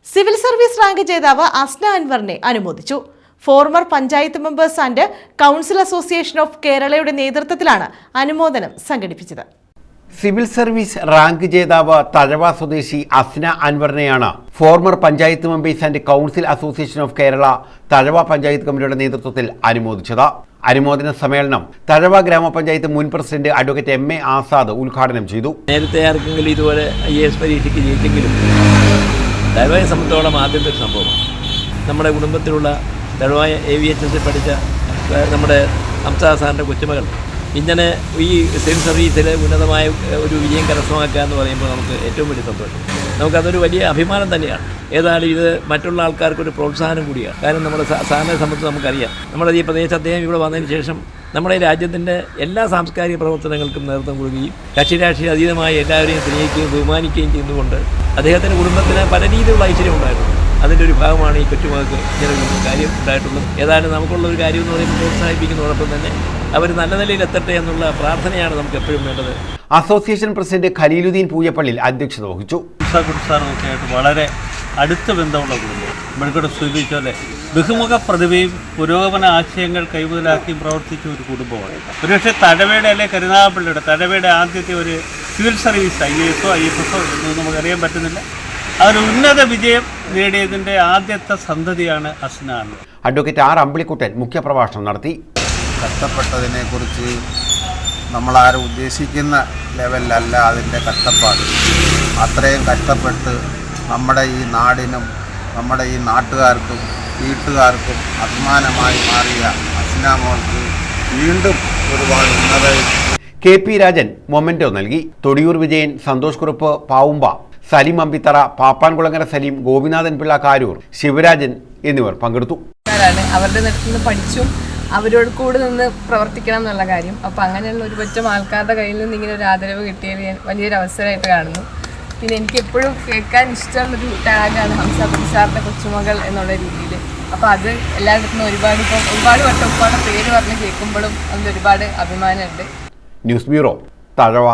Civil service rank ജേതാവ് അസ്ന അൻവറിനെ അനുമോദിച്ചു. Former panchayat members and council association of കേരളയുടെ നേതൃത്വത്തിലാണ് അനുമോദനം സംഘടിപ്പിച്ചത്. സിവിൽ സർവീസ് റാങ്ക് ജേതാവ് തഴവ സ്വദേശി അസ്ന അൻവറിനെയാണ് former panchayat members and council association of Kerala Thazhava panchayat കമ്മിറ്റിയുടെ നേതൃത്വത്തിൽ അനുമോദിച്ചത്. അനുമോദന സമ്മേളനം തഴവ ഗ്രാമപഞ്ചായത്ത് മുൻ പ്രസിഡന്റ് അഡ്വക്കേറ്റ് എം.എ. ആസാദ് ഉദ്ഘാടനം ചെയ്തു. നേരത്തെ ആർക്കെങ്കിലും ഇതുപോലെ IAS പരീക്ഷയ്ക്ക് ജയിച്ചെങ്കിലും തഴവയെ സംബന്ധിച്ചോളം ആദ്യത്തെ ഒരു സംഭവമാണ്. നമ്മുടെ കുടുംബത്തിലുള്ള തഴവ AVHS പഠിച്ച നമ്മുടെ ഹംസ സാറിൻ്റെ കൊച്ചുമകൾ ഇങ്ങനെ ഈ സിവിൽ സർവീസിൽ ഉന്നതമായ ഒരു വിജയം കരസ്ഥമാക്കുക എന്ന് പറയുമ്പോൾ നമുക്ക് ഏറ്റവും വലിയ സന്തോഷം. നമുക്കതൊരു വലിയ അഭിമാനം തന്നെയാണ്. ഏതായാലും ഇത് മറ്റുള്ള ആൾക്കാർക്കൊരു പ്രോത്സാഹനം കൂടിയാണ്. കാരണം നമ്മുടെ സാറിനെ സംബന്ധിച്ച് നമുക്കറിയാം, നമ്മുടെ ഈ പ്രദേശത്ത് അദ്ദേഹം ഇവിടെ വന്നതിന് ശേഷം നമ്മുടെ രാജ്യത്തിൻ്റെ എല്ലാ സാംസ്കാരിക പ്രവർത്തനങ്ങൾക്കും നേതൃത്വം കൊടുക്കുകയും കക്ഷി രാഷ്ട്രീയ അതീതമായി എല്ലാവരെയും സ്നേഹിക്കുകയും ബഹുമാനിക്കുകയും ചെയ്യുന്നതുകൊണ്ട് അദ്ദേഹത്തിൻ്റെ കുടുംബത്തിന് പല രീതിയിലുള്ള ഐശ്വര്യം ഉണ്ടായിട്ടുണ്ട്. അതിൻ്റെ ഒരു ഭാഗമാണ് ഈ കൊച്ചുമകൾക്ക് ഇങ്ങനെ ഒരു കാര്യം ഉണ്ടായിട്ടുള്ളത്. ഏതായാലും നമുക്കുള്ള ഒരു കാര്യം എന്ന് പറയുമ്പോൾ പ്രോത്സാഹിപ്പിക്കുന്നതോടൊപ്പം തന്നെ അവർ നല്ല നിലയിൽ എത്തട്ടെ എന്നുള്ള പ്രാർത്ഥനയാണ് നമുക്ക് എപ്പോഴും വേണ്ടത്. അസോസിയേഷൻ പ്രസിഡന്റ് ഖലീലുദ്ദീൻ പൂയപ്പള്ളിൽ അധ്യക്ഷത വഹിച്ചു. സാറൊക്കെ ആയിട്ട് വളരെ അടുത്ത ബന്ധമുള്ള കുടുംബം ഇവിടെ സൂചിപ്പിച്ചോലെ ബഹുമുഖ പ്രതിഭയും പുരോഗമന ആശയങ്ങൾ കൈമുതലാക്കിയും പ്രവർത്തിച്ച ഒരു കുടുംബമാണ്. ഒരുപക്ഷെ തഴവയുടെ അല്ലെ കരുനാഗപ്പള്ളിയുടെ തഴവയുടെ ആദ്യത്തെ ഒരു സിവിൽ സർവീസ് IAS IFS എന്നൊന്നും നമുക്കറിയാൻ പറ്റുന്നില്ല. അതൊരു ഉന്നത വിജയം നേടിയതിൻ്റെ ആദ്യത്തെ സന്തതിയാണ് അസ്ന അൻവർ. Advocate R. അമ്പിളിക്കുട്ടൻ മുഖ്യപ്രഭാഷണം നടത്തി. കഷ്ടപ്പെട്ടതിനെക്കുറിച്ച് നമ്മളാരും ഉദ്ദേശിക്കുന്ന ലെവലിലല്ല അതിൻ്റെ കഷ്ടപ്പാട്. അത്രയും കഷ്ടപ്പെട്ട് നമ്മുടെ ഈ നാടിനും നമ്മുടെ ഈ നാട്ടുകാർക്കും വീട്ടുകാർക്കും അഭിമാനമായി മാറിയ അസ്ന മോൾക്ക് വീണ്ടും ഒരുപാട് ഉന്നത. KP രാജൻ മൊമെന്റോ നൽകി. തൊടിയൂർ വിജയൻ, സന്തോഷ് കുറുപ്പ് പാവുമ്പ, സലീം അമ്പിത്തറ, പാപ്പാൻകുളങ്ങര സലീം, ഗോപിനാഥൻ പിള്ള കാരൂർ, ശിവരാജൻ എന്നിവർ പങ്കെടുത്തു. അവരുടെ അടുത്ത് പഠിച്ചും അവരോട് കൂടെ നിന്ന് പ്രവർത്തിക്കണം എന്നുള്ള കാര്യം. അപ്പോൾ അങ്ങനെയുള്ള ഒരു പറ്റം ആൾക്കാരുടെ കയ്യിൽ നിന്ന് ഇങ്ങനെ ഒരു ആദരവ് കിട്ടിയത് ഞാൻ വലിയൊരു അവസരമായിട്ട് കാണുന്നു. പിന്നെ എനിക്ക് എപ്പോഴും കേൾക്കാൻ ഇഷ്ടമുള്ളൊരു ടാഗാണ് ഹംസ സാറിൻ്റെ കൊച്ചുമകൾ എന്നുള്ള രീതിയിൽ. അപ്പോൾ അത് എല്ലായിടത്തും ഒരുപാട് വട്ടം പേര് പറഞ്ഞ് കേൾക്കുമ്പോഴും അതിൽ ഒരുപാട് അഭിമാനമുണ്ട്. News bureau, Thazhava.